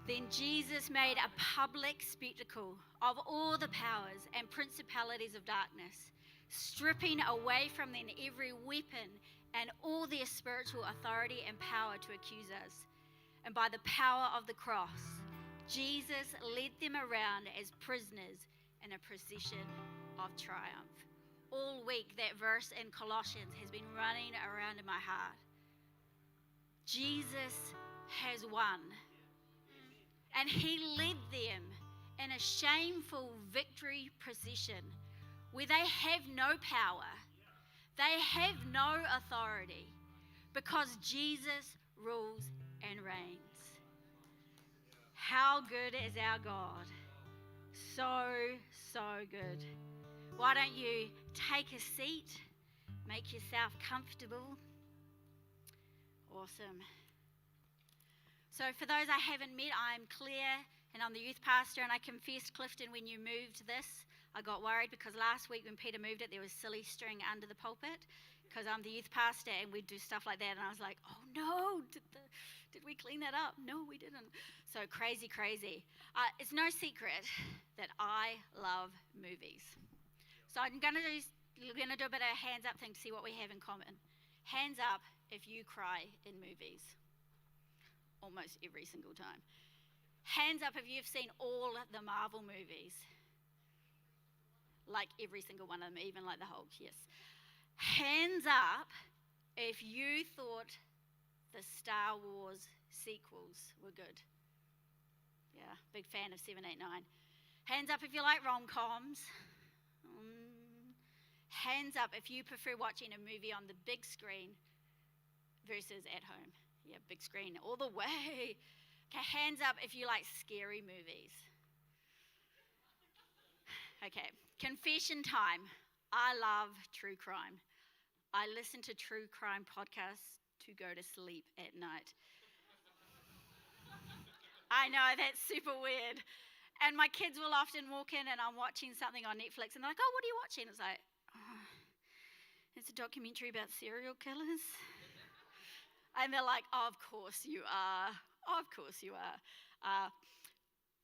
Then Jesus made a public spectacle of all the powers and principalities of darkness, stripping away from them every weapon and all their spiritual authority and power to accuse us. And by the power of the cross, Jesus led them around as prisoners in a procession of triumph. All week, that verse in Colossians has been running around in my heart. Jesus has won. And he led them in a shameful victory procession where they have no power, they have no authority, because Jesus rules and reigns. How good is our God? So, so good. Why don't you take a seat, make yourself comfortable? Awesome. So for those I haven't met, I'm Claire and I'm the youth pastor, and I confessed, Clifton, when you moved this, I got worried because last week when Peter moved it, there was silly string under the pulpit because I'm the youth pastor and we do stuff like that, and I was like, oh no, did we clean that up? No, we didn't. So crazy. It's no secret that I love movies. So I'm going to do a bit of a hands up thing to see what we have in common. Hands up if you cry in movies. Almost every single time. Hands up if you've seen all the Marvel movies. Like every single one of them, even like the Hulk, yes. Hands up if you thought the Star Wars sequels were good. Yeah, big fan of 7, 8, 9. Hands up if you like rom-coms. Hands up if you prefer watching a movie on the big screen versus at home. Yeah, big screen all the way. Okay, hands up if you like scary movies. Okay, confession time. I love true crime. I listen to true crime podcasts to go to sleep at night. I know, that's super weird. And my kids will often walk in and I'm watching something on Netflix and they're like, oh, what are you watching? It's like, oh, it's a documentary about serial killers. And they're like, oh, of course you are. Of course you are.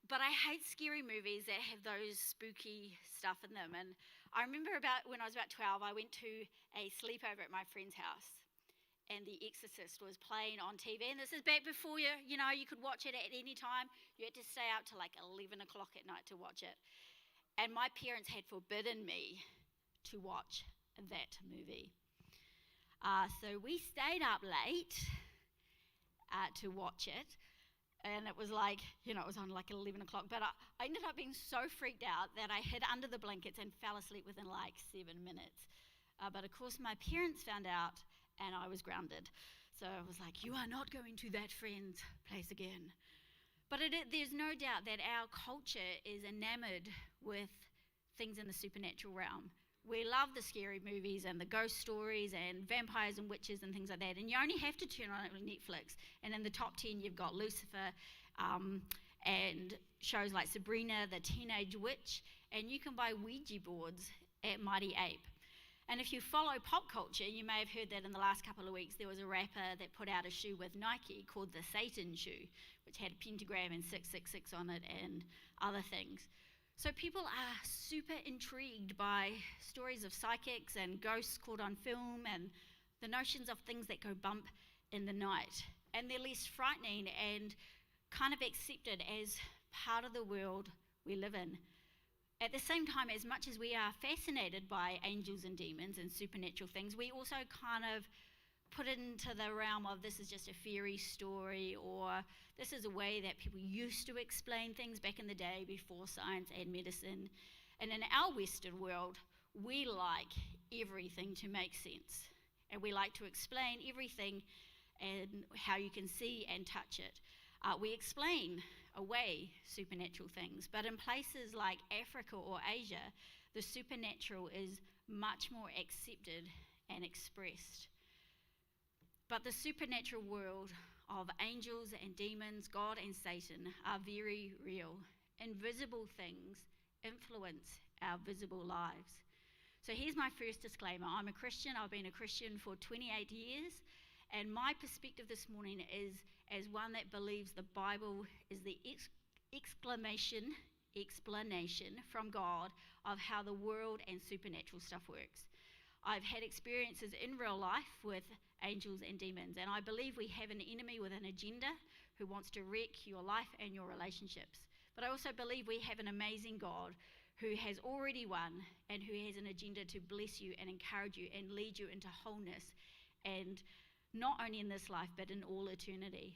But I hate scary movies that have those spooky stuff in them. And I remember when I was about 12, I went to a sleepover at my friend's house. And The Exorcist was playing on TV. And this is back before you could watch it at any time. You had to stay up till like 11 o'clock at night to watch it. And my parents had forbidden me to watch that movie. So we stayed up late to watch it, and it was like, it was on like 11 o'clock, but I ended up being so freaked out that I hid under the blankets and fell asleep within like 7 minutes. But of course my parents found out and I was grounded. So I was like, you are not going to that friend's place again. But there's no doubt that our culture is enamored with things in the supernatural realm. We love the scary movies and the ghost stories and vampires and witches and things like that. And you only have to turn on Netflix. And in the top 10, you've got Lucifer and shows like Sabrina, the Teenage Witch. And you can buy Ouija boards at Mighty Ape. And if you follow pop culture, you may have heard that in the last couple of weeks, there was a rapper that put out a shoe with Nike called the Satan shoe, which had a pentagram and 666 on it and other things. So people are super intrigued by stories of psychics and ghosts caught on film and the notions of things that go bump in the night. And they're less frightening and kind of accepted as part of the world we live in. At the same time, as much as we are fascinated by angels and demons and supernatural things, we also kind of put it into the realm of this is just a fairy story, or this is a way that people used to explain things back in the day before science and medicine. And in our Western world, we like everything to make sense. And we like to explain everything and how you can see and touch it. We explain away supernatural things. But in places like Africa or Asia, the supernatural is much more accepted and expressed. But the supernatural world of angels and demons, God and Satan, are very real. Invisible things influence our visible lives. So here's my first disclaimer. I'm a Christian. I've been a Christian for 28 years. And my perspective this morning is as one that believes the Bible is the explanation from God of how the world and supernatural stuff works. I've had experiences in real life with angels and demons, and I believe we have an enemy with an agenda who wants to wreck your life and your relationships. But I also believe we have an amazing God who has already won and who has an agenda to bless you and encourage you and lead you into wholeness, and not only in this life but in all eternity.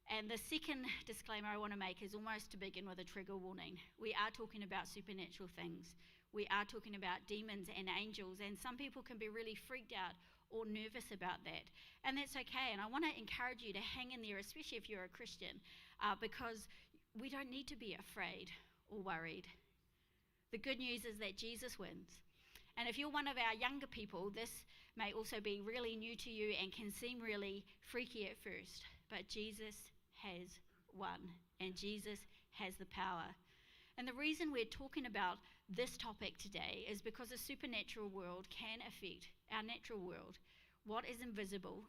And the second disclaimer I want to make is almost to begin with a trigger warning. We are talking about supernatural things. We are talking about demons and angels, and some people can be really freaked out or nervous about that. And that's okay. And I want to encourage you to hang in there, especially if you're a Christian, because we don't need to be afraid or worried. The good news is that Jesus wins. And if you're one of our younger people, this may also be really new to you and can seem really freaky at first. But Jesus has won, and Jesus has the power. And the reason we're talking about this topic today is because the supernatural world can affect our natural world. What is invisible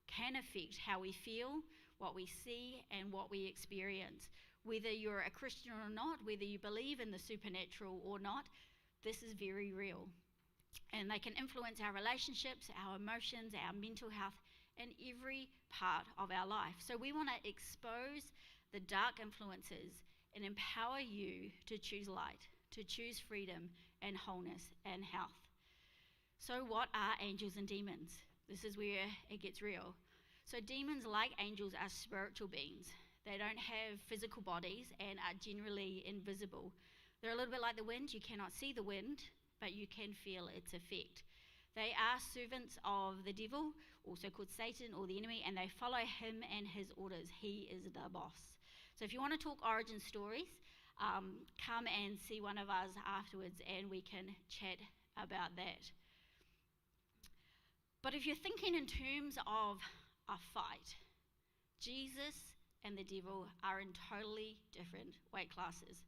can affect how we feel, what we see, and what we experience. Whether you're a Christian or not, whether you believe in the supernatural or not, this is very real. And they can influence our relationships, our emotions, our mental health, and every part of our life. So we want to expose the dark influences and empower you to choose light, to choose freedom and wholeness and health. So what are angels and demons? This is where it gets real. So demons, like angels, are spiritual beings. They don't have physical bodies and are generally invisible. They're a little bit like the wind. You cannot see the wind, but you can feel its effect. They are servants of the devil, also called Satan or the enemy, and they follow him and his orders. He is the boss. So if you want to talk origin stories, come and see one of us afterwards and we can chat about that. But if you're thinking in terms of a fight, Jesus and the devil are in totally different weight classes.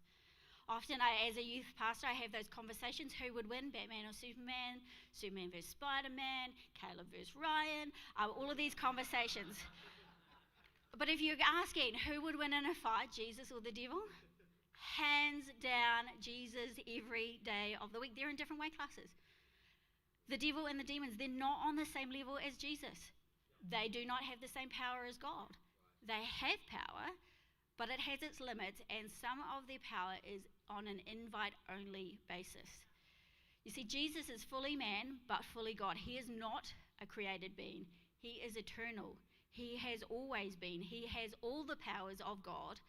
Often, as a youth pastor, I have those conversations. Who would win, Batman or Superman? Superman versus Spider-Man? Caleb versus Ryan? All of these conversations. But if you're asking who would win in a fight, Jesus or the devil? Hands down, Jesus every day of the week. They're in different weight classes. The devil and the demons, they're not on the same level as Jesus. They do not have the same power as God. They have power, but it has its limits, and some of their power is on an invite-only basis. You see, Jesus is fully man, but fully God. He is not a created being. He is eternal. He has always been. He has all the powers of God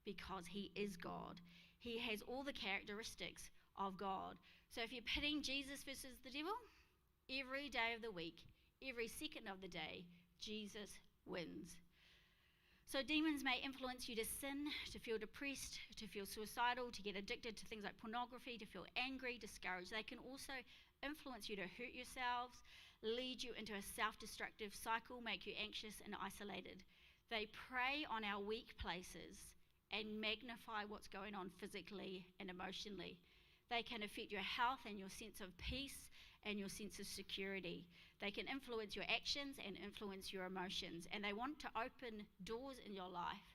because he is God. He has all the characteristics of God. So if you're pitting Jesus versus the devil, every day of the week, every second of the day, Jesus wins. So demons may influence you to sin, to feel depressed, to feel suicidal, to get addicted to things like pornography, to feel angry, discouraged. They can also influence you to hurt yourselves, lead you into a self-destructive cycle, make you anxious and isolated. They prey on our weak places and magnify what's going on physically and emotionally. They can affect your health and your sense of peace and your sense of security. They can influence your actions and influence your emotions, and they want to open doors in your life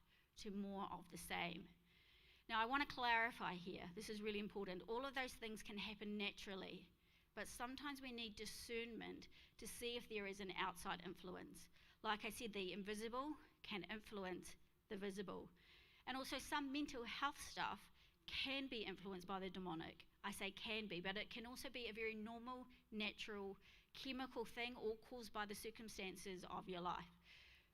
to more of the same. Now, I want to clarify here, this is really important. All of those things can happen naturally, but sometimes we need discernment to see if there is an outside influence. Like I said, the invisible can influence the visible. And also some mental health stuff can be influenced by the demonic. I say can be, but it can also be a very normal, natural, chemical thing, all caused by the circumstances of your life.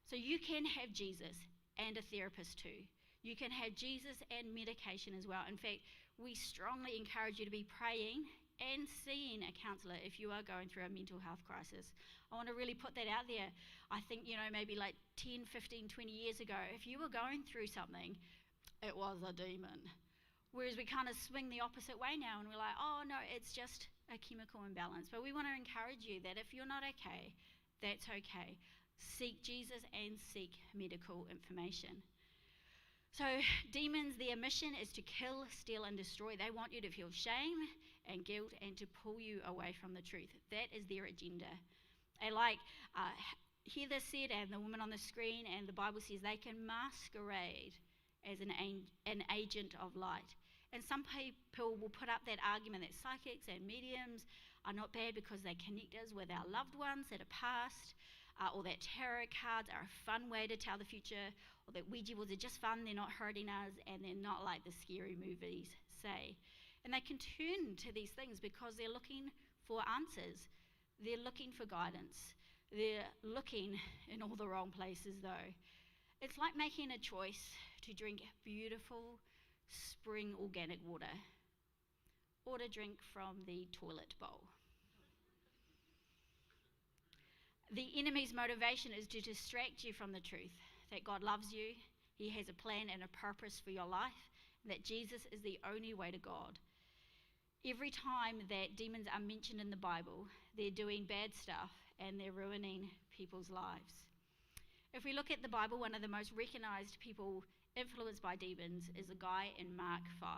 So you can have Jesus and a therapist too. You can have Jesus and medication as well. In fact, we strongly encourage you to be praying and seeing a counsellor if you are going through a mental health crisis. I want to really put that out there. I think, maybe like 10, 15, 20 years ago, if you were going through something, it was a demon. Whereas we kind of swing the opposite way now and we're like, oh no, it's just a chemical imbalance. But we want to encourage you that if you're not okay, that's okay. Seek Jesus and seek medical information. So demons, their mission is to kill, steal, and destroy. They want you to feel shame and guilt and to pull you away from the truth. That is their agenda. They like Heather said, and the woman on the screen, and the Bible says they can masquerade as an agent of light. And some people will put up that argument that psychics and mediums are not bad because they connect us with our loved ones that are past, or that tarot cards are a fun way to tell the future, or that Ouija boards are just fun, they're not hurting us, and they're not like the scary movies say. And they can turn to these things because they're looking for answers. They're looking for guidance. They're looking in all the wrong places though. It's like making a choice to drink beautiful spring organic water or to drink from the toilet bowl. The enemy's motivation is to distract you from the truth that God loves you, he has a plan and a purpose for your life, and that Jesus is the only way to God. Every time that demons are mentioned in the Bible, they're doing bad stuff and they're ruining people's lives. If we look at the Bible, one of the most recognized people influenced by demons is a guy in Mark 5.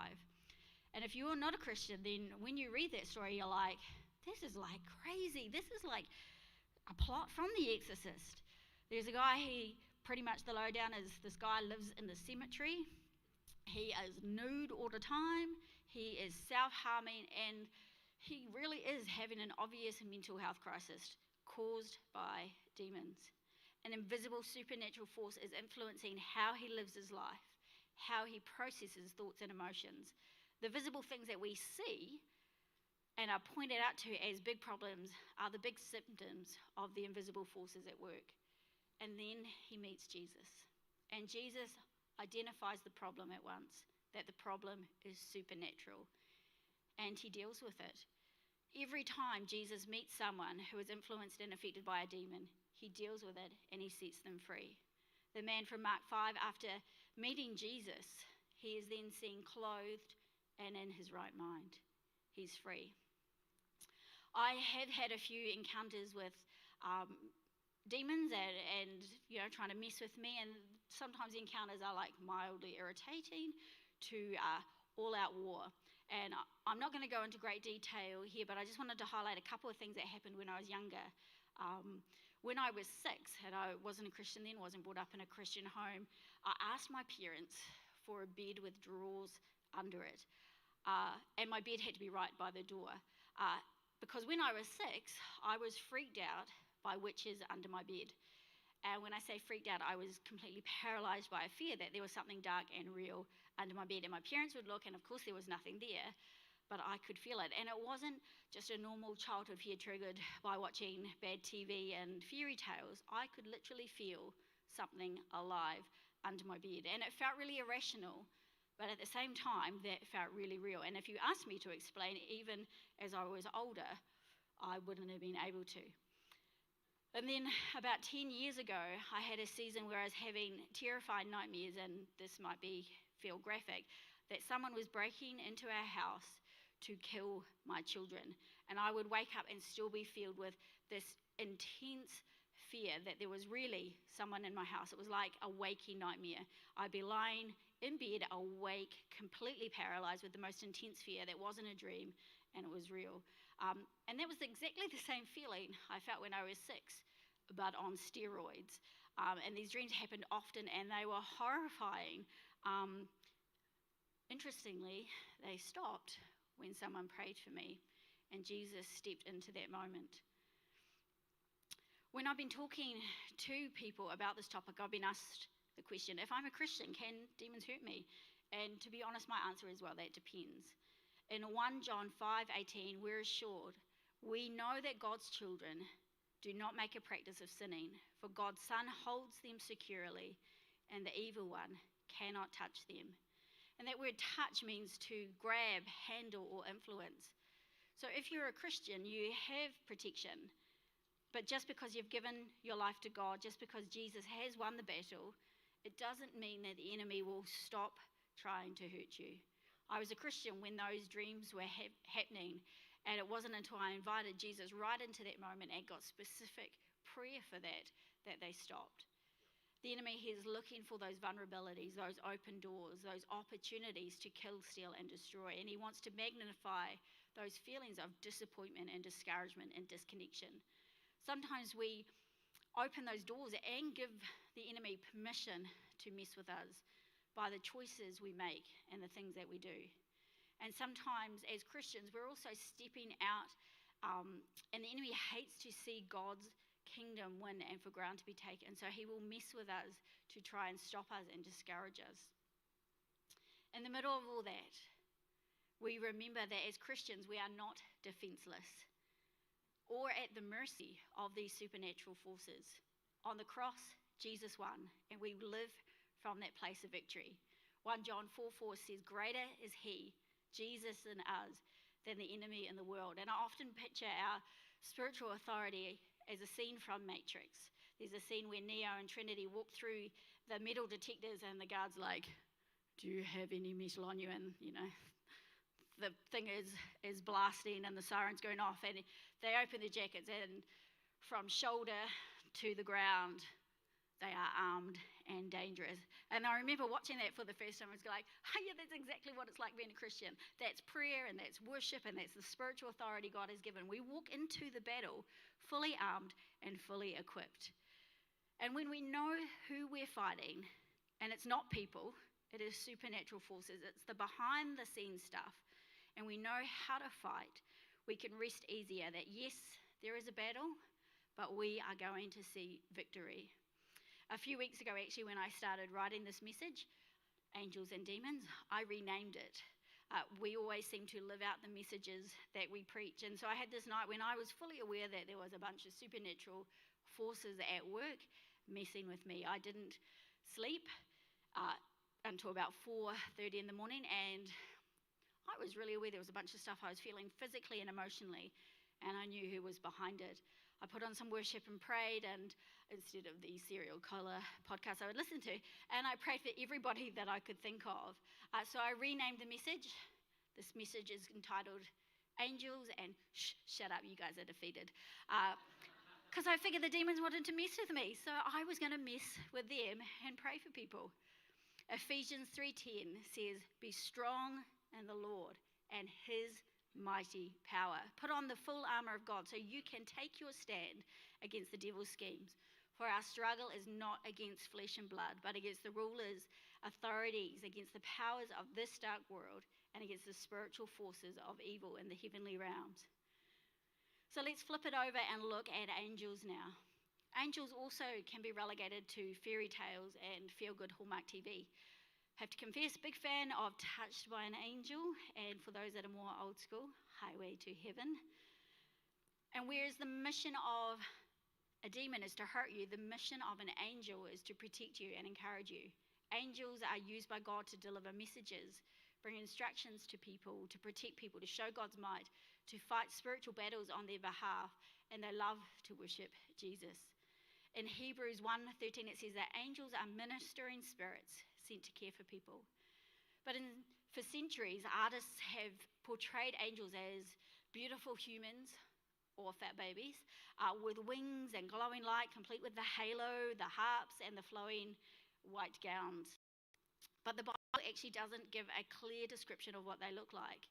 And if you're not a Christian, then when you read that story, you're like, this is like crazy. This is like a plot from The Exorcist. There's a guy, he pretty much the lowdown is this guy lives in the cemetery. He is nude all the time. He is self-harming, and he really is having an obvious mental health crisis caused by demons. An invisible supernatural force is influencing how he lives his life, how he processes thoughts and emotions. The visible things that we see and are pointed out to as big problems are the big symptoms of the invisible forces at work. And then he meets Jesus. And Jesus identifies the problem at once, that the problem is supernatural. And he deals with it. Every time Jesus meets someone who is influenced and affected by a demon, he deals with it and he sets them free. The man from Mark 5, after meeting Jesus, he is then seen clothed and in his right mind. He's free. I have had a few encounters with demons and trying to mess with me, and sometimes the encounters are like mildly irritating to all-out war. And I'm not going to go into great detail here, but I just wanted to highlight a couple of things that happened when I was younger. When I was 6, and I wasn't a Christian then, wasn't brought up in a Christian home, I asked my parents for a bed with drawers under it. And my bed had to be right by the door. Because when I was 6, I was freaked out by witches under my bed. And when I say freaked out, I was completely paralyzed by a fear that there was something dark and real under my bed. And my parents would look, and of course there was nothing there, but I could feel it. And it wasn't just a normal childhood fear triggered by watching bad TV and fairy tales. I could literally feel something alive under my bed. And it felt really irrational, but at the same time, that felt really real. And if you asked me to explain, even as I was older, I wouldn't have been able to. And then about 10 years ago, I had a season where I was having terrifying nightmares, and this might feel graphic, that someone was breaking into our house to kill my children. And I would wake up and still be filled with this intense fear that there was really someone in my house. It was like a waking nightmare. I'd be lying in bed, awake, completely paralyzed with the most intense fear that wasn't a dream, and it was real. And that was exactly the same feeling I felt when I was 6, but on steroids. And these dreams happened often, and they were horrifying. Interestingly, they stopped when someone prayed for me, and Jesus stepped into that moment. When I've been talking to people about this topic, I've been asked the question, if I'm a Christian, can demons hurt me? And to be honest, my answer is, well, that depends. In 1 John 5:18, we're assured, we know that God's children do not make a practice of sinning, for God's Son holds them securely, and the evil one cannot touch them. And that word touch means to grab, handle, or influence. So if you're a Christian, you have protection. But just because you've given your life to God, just because Jesus has won the battle, it doesn't mean that the enemy will stop trying to hurt you. I was a Christian when those dreams were happening, and it wasn't until I invited Jesus right into that moment and got specific prayer for that they stopped. The enemy is looking for those vulnerabilities, those open doors, those opportunities to kill, steal, and destroy, and he wants to magnify those feelings of disappointment and discouragement and disconnection. Sometimes we open those doors and give the enemy permission to mess with us by the choices we make and the things that we do. And sometimes as Christians, we're also stepping out, and the enemy hates to see God's kingdom win and for ground to be taken. So he will mess with us to try and stop us and discourage us. In the middle of all that, we remember that as Christians, we are not defenseless or at the mercy of these supernatural forces. On the cross, Jesus won, and we live from that place of victory. 1 John 4:4 says, "Greater is he, Jesus, in us than the enemy in the world." And I often picture our spiritual authority as a scene from Matrix. There's a scene where Neo and Trinity walk through the metal detectors and the guard's like, "Do you have any metal on you?" And, the thing is blasting and the siren's going off, and they open their jackets, and from shoulder to the ground, they are armed and dangerous. And I remember watching that for the first time. I was like, oh yeah, that's exactly what it's like being a Christian. That's prayer, and that's worship, and that's the spiritual authority God has given. We walk into the battle fully armed and fully equipped. And when we know who we're fighting, and it's not people, it is supernatural forces, it's the behind the scenes stuff, and we know how to fight, we can rest easier that yes, there is a battle, but we are going to see victory. A few weeks ago, actually, when I started writing this message, Angels and Demons, I renamed it. We always seem to live out the messages that we preach. And so I had this night when I was fully aware that there was a bunch of supernatural forces at work messing with me. I didn't sleep until about 4:30 in the morning, and I was really aware there was a bunch of stuff I was feeling physically and emotionally, and I knew who was behind it. I put on some worship and prayed, and instead of the serial killer podcast I would listen to, and I prayed for everybody that I could think of. So I renamed the message. This message is entitled Angels and Shut Up, You Guys Are Defeated. Because I figured the demons wanted to mess with me, so I was going to mess with them and pray for people. Ephesians 3:10 says, "Be strong in the Lord and his mighty power. Put on the full armor of God so you can take your stand against the devil's schemes. For our struggle is not against flesh and blood, but against the rulers, authorities, against the powers of this dark world, and against the spiritual forces of evil in the heavenly realms." So let's flip it over and look at angels now. Angels also can be relegated to fairy tales and feel-good Hallmark TV. Have to confess, big fan of Touched by an Angel, and for those that are more old school, Highway to Heaven. And whereas the mission of a demon is to hurt you, the mission of an angel is to protect you and encourage you. Angels are used by God to deliver messages, bring instructions to people, to protect people, to show God's might, to fight spiritual battles on their behalf, and they love to worship Jesus. In Hebrews 1:13 it says that angels are ministering spirits sent to care for people. But for centuries, artists have portrayed angels as beautiful humans or fat babies with wings and glowing light, complete with the halo, the harps, and the flowing white gowns. But the Bible actually doesn't give a clear description of what they look like.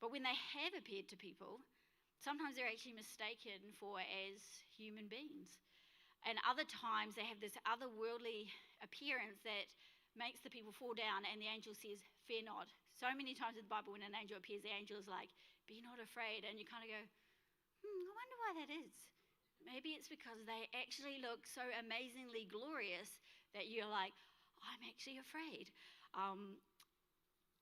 But when they have appeared to people, sometimes they're actually mistaken for as human beings. And other times they have this otherworldly appearance that makes the people fall down, and the angel says, "Fear not." So many times in the Bible when an angel appears, the angel is like, "Be not afraid." And you kind of go, I wonder why that is. Maybe it's because they actually look so amazingly glorious that you're like, I'm actually afraid.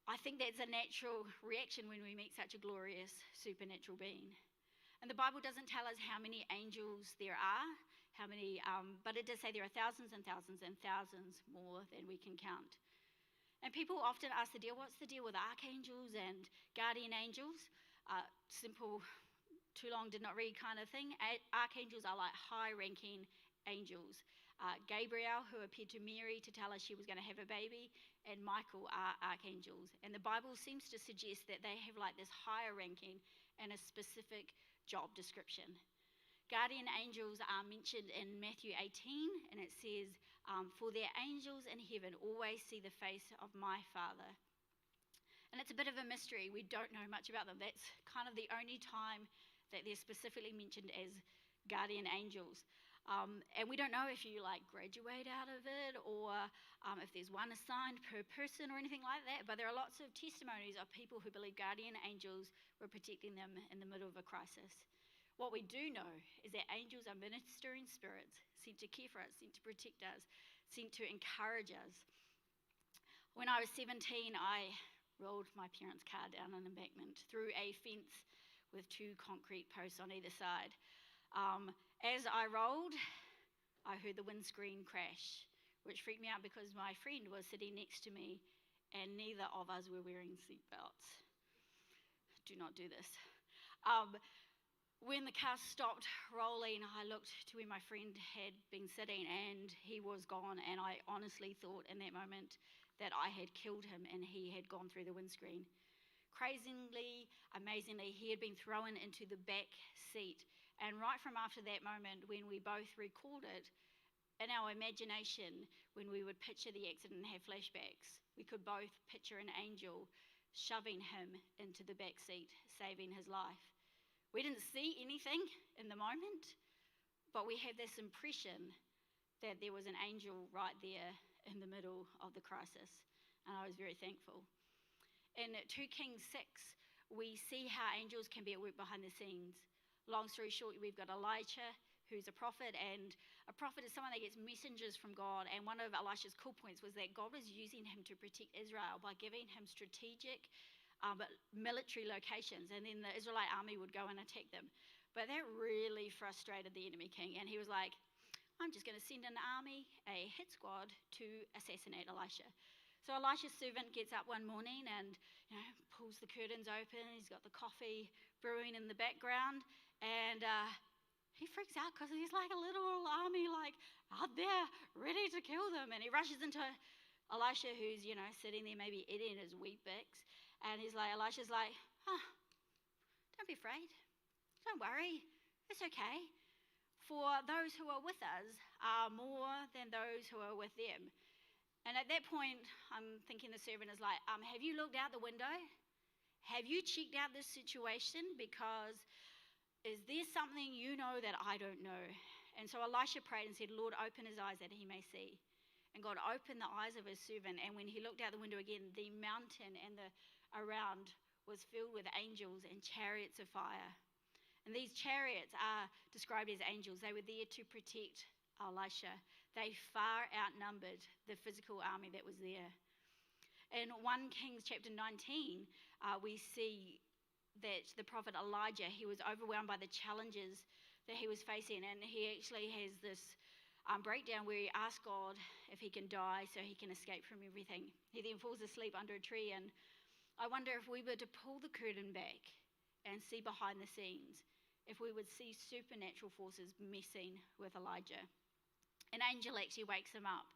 I think that's a natural reaction when we meet such a glorious supernatural being. And the Bible doesn't tell us how many angels there are, but it does say there are thousands and thousands and thousands more than we can count. And people often ask what's the deal with archangels and guardian angels? Simple, too long did not read kind of thing. Archangels are like high-ranking angels. Gabriel, who appeared to Mary to tell us she was going to have a baby, and Michael are archangels. And the Bible seems to suggest that they have like this higher ranking and a specific job description. Guardian angels are mentioned in Matthew 18, and it says, "For their angels in heaven always see the face of my Father." And it's a bit of a mystery. We don't know much about them. That's kind of the only time that they're specifically mentioned as guardian angels. And we don't know if you graduate out of it or if there's one assigned per person or anything like that, but there are lots of testimonies of people who believe guardian angels were protecting them in the middle of a crisis. What we do know is that angels are ministering spirits sent to care for us, sent to protect us, sent to encourage us. When I was 17, I rolled my parents' car down an embankment through a fence with 2 concrete posts on either side. As I rolled, I heard the windscreen crash, which freaked me out because my friend was sitting next to me and neither of us were wearing seatbelts. Do not do this. When the car stopped rolling, I looked to where my friend had been sitting and he was gone, and I honestly thought in that moment that I had killed him and he had gone through the windscreen. Crazily, amazingly, he had been thrown into the back seat. And right from after that moment, when we both recalled it, in our imagination, when we would picture the accident and have flashbacks, we could both picture an angel shoving him into the back seat, saving his life. We didn't see anything in the moment, but we had this impression that there was an angel right there in the middle of the crisis, and I was very thankful. In 2 Kings 6, we see how angels can be at work behind the scenes. Long story short, we've got Elijah, who's a prophet, and a prophet is someone that gets messengers from God, and one of Elisha's cool points was that God was using him to protect Israel by giving him strategic military locations, and then the Israelite army would go and attack them. But that really frustrated the enemy king, and he was like, I'm just going to send an army, a hit squad, to assassinate Elisha. So Elisha's servant gets up one morning and pulls the curtains open. He's got the coffee brewing in the background, and he freaks out because he's like a little army out there ready to kill them. And he rushes into Elisha, who's sitting there maybe eating his Weet-Bix, and Elisha's like, don't be afraid, don't worry, it's okay. For those who are with us are more than those who are with them. And at that point, I'm thinking the servant is like, have you looked out the window? Have you checked out this situation? Because is there something you know that I don't know? And so Elisha prayed and said, Lord, open his eyes that he may see. And God opened the eyes of his servant. And when he looked out the window again, the mountain and the around was filled with angels and chariots of fire. And these chariots are described as angels. They were there to protect Elisha. They far outnumbered the physical army that was there. In 1 Kings chapter 19, we see that the prophet Elijah, he was overwhelmed by the challenges that he was facing, and he actually has this breakdown where he asks God if he can die so he can escape from everything. He then falls asleep under a tree, and I wonder if we were to pull the curtain back and see behind the scenes, if we would see supernatural forces messing with Elijah. An angel actually wakes him up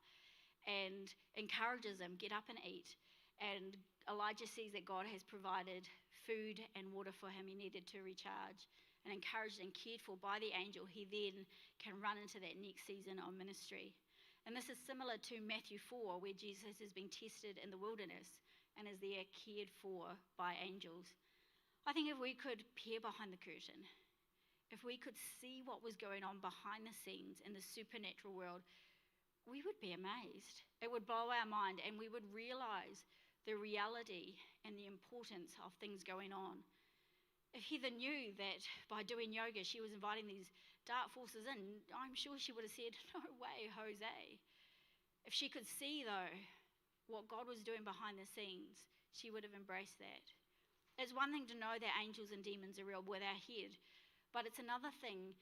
and encourages him, get up and eat. And Elijah sees that God has provided food and water for him he needed to recharge. And encouraged and cared for by the angel, he then can run into that next season of ministry. And this is similar to Matthew 4, where Jesus is being tested in the wilderness and is there cared for by angels. I think if we could peer behind the curtain, if we could see what was going on behind the scenes in the supernatural world, we would be amazed. It would blow our mind, and we would realize the reality and the importance of things going on. If Heather knew that by doing yoga she was inviting these dark forces in, I'm sure she would have said, no way, Jose. If she could see, though, what God was doing behind the scenes, she would have embraced that. It's one thing to know that angels and demons are real with our head, but it's another thing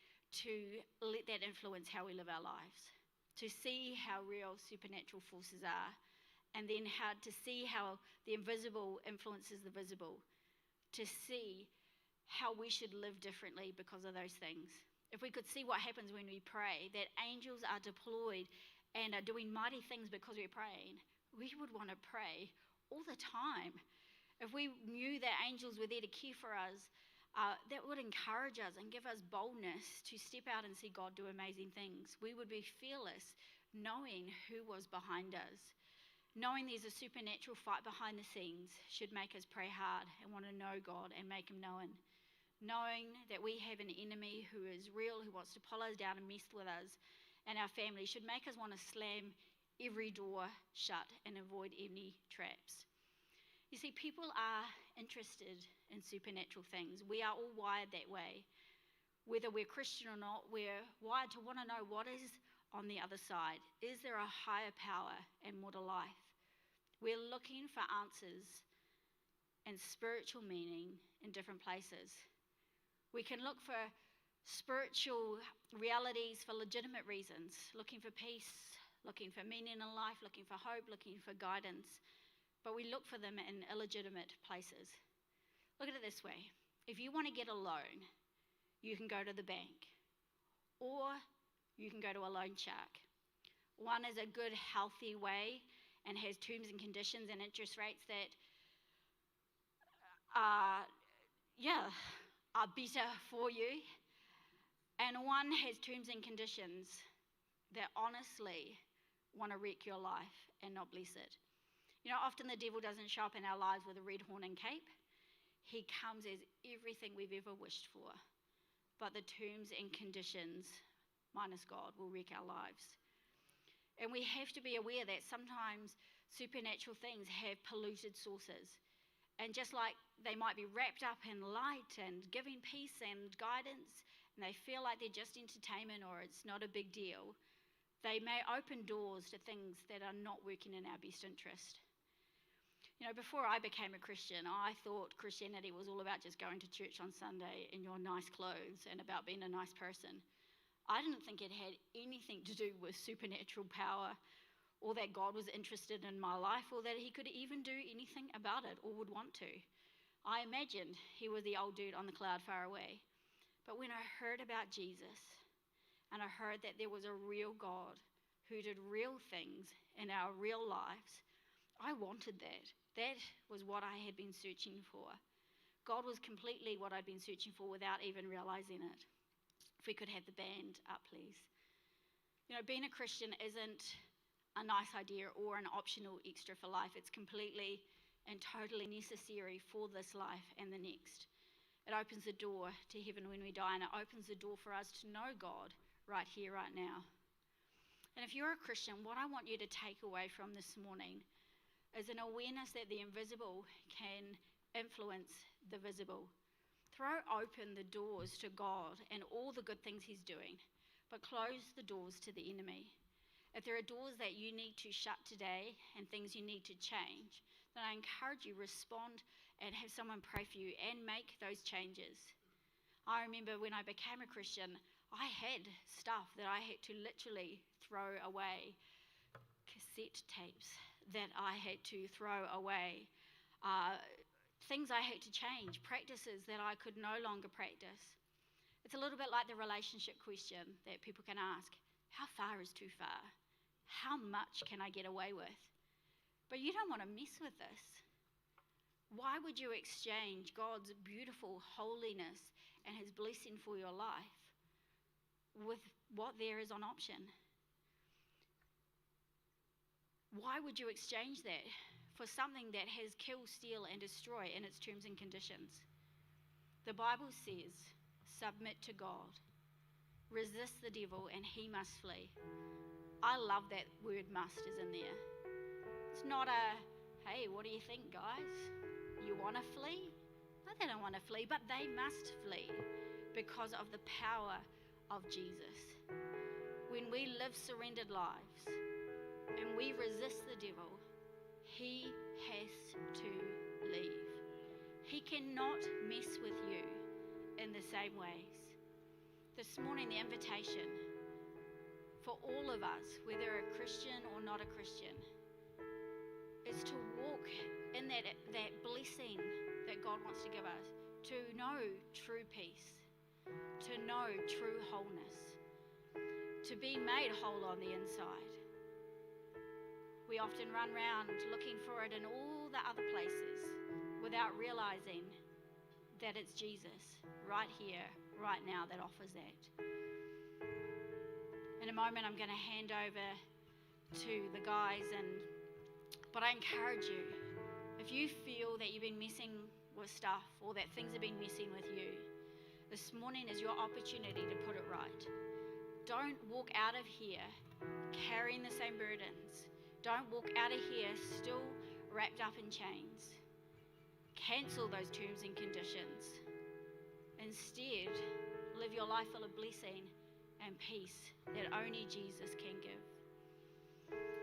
to let that influence how we live our lives, to see how real supernatural forces are, and then how to see how the invisible influences the visible, to see how we should live differently because of those things. If we could see what happens when we pray, that angels are deployed and are doing mighty things because we're praying, we would want to pray all the time. If we knew that angels were there to care for us, that would encourage us and give us boldness to step out and see God do amazing things. We would be fearless knowing who was behind us. Knowing there's a supernatural fight behind the scenes should make us pray hard and want to know God and make Him known. knowing that we have an enemy who is real, who wants to pull us down and mess with us and our family, should make us want to slam every door shut and avoid any traps. You see, people are interested in supernatural things. We are all wired that way. Whether we're Christian or not, we're wired to want to know what is on the other side. Is there a higher power and more to life? We're looking for answers and spiritual meaning in different places. We can look for spiritual realities for legitimate reasons, looking for peace, looking for meaning in life, looking for hope, looking for guidance, but we look for them in illegitimate places. Look at it this way. If you want to get a loan, you can go to the bank, or you can go to a loan shark. One is a good, healthy way and has terms and conditions and interest rates that are better for you. And one has terms and conditions that honestly want to wreck your life and not bless it. You know, often the devil doesn't show up in our lives with a red horn and cape. He comes as everything we've ever wished for. But the terms and conditions, minus God, will wreck our lives. And we have to be aware that sometimes supernatural things have polluted sources. And just like they might be wrapped up in light and giving peace and guidance, and they feel like they're just entertainment or it's not a big deal, they may open doors to things that are not working in our best interest. You know, before I became a Christian, I thought Christianity was all about just going to church on Sunday in your nice clothes and about being a nice person. I didn't think it had anything to do with supernatural power, or that God was interested in my life, or that he could even do anything about it or would want to. I imagined he was the old dude on the cloud far away. But when I heard about Jesus, and I heard that there was a real God who did real things in our real lives, I wanted that. That was what I had been searching for. God was completely what I'd been searching for without even realizing it. If we could have the band up, please. You know, being a Christian isn't a nice idea or an optional extra for life. It's completely and totally necessary for this life and the next. It opens the door to heaven when we die, and it opens the door for us to know God right here, right now. And if you're a Christian, what I want you to take away from this morning is an awareness that the invisible can influence the visible. Throw open the doors to God and all the good things he's doing, but close the doors to the enemy. If there are doors that you need to shut today and things you need to change, then I encourage you, respond and have someone pray for you and make those changes. I remember when I became a Christian, I had stuff that I had to literally throw away, cassette tapes that I had to throw away, things I had to change, practices that I could no longer practice. It's a little bit like the relationship question that people can ask. How far is too far? How much can I get away with? But you don't want to mess with this. Why would you exchange God's beautiful holiness and his blessing for your life with what there is on option? Why would you exchange that for something that has kill, steal, and destroy in its terms and conditions? The Bible says, submit to God, resist the devil, and he must flee. I love that word must is in there. It's not a, hey, what do you think, guys? You want to flee? No, they don't want to flee, but they must flee because of the power of Jesus. When we live surrendered lives and we resist the devil, he has to leave. He cannot mess with you in the same ways. This morning, the invitation for all of us, whether a Christian or not a Christian, is to walk in that blessing that God wants to give us, to know true peace, to know true wholeness, to be made whole on the inside. We often run around looking for it in all the other places without realizing that it's Jesus right here, right now, that offers that. In a moment, I'm going to hand over to the guys, but I encourage you, if you feel that you've been messing with stuff or that things have been messing with you, This morning is your opportunity to put it right. Don't walk out of here carrying the same burdens. Don't walk out of here still wrapped up in chains. Cancel those terms and conditions. Instead, live your life full of blessing and peace that only Jesus can give.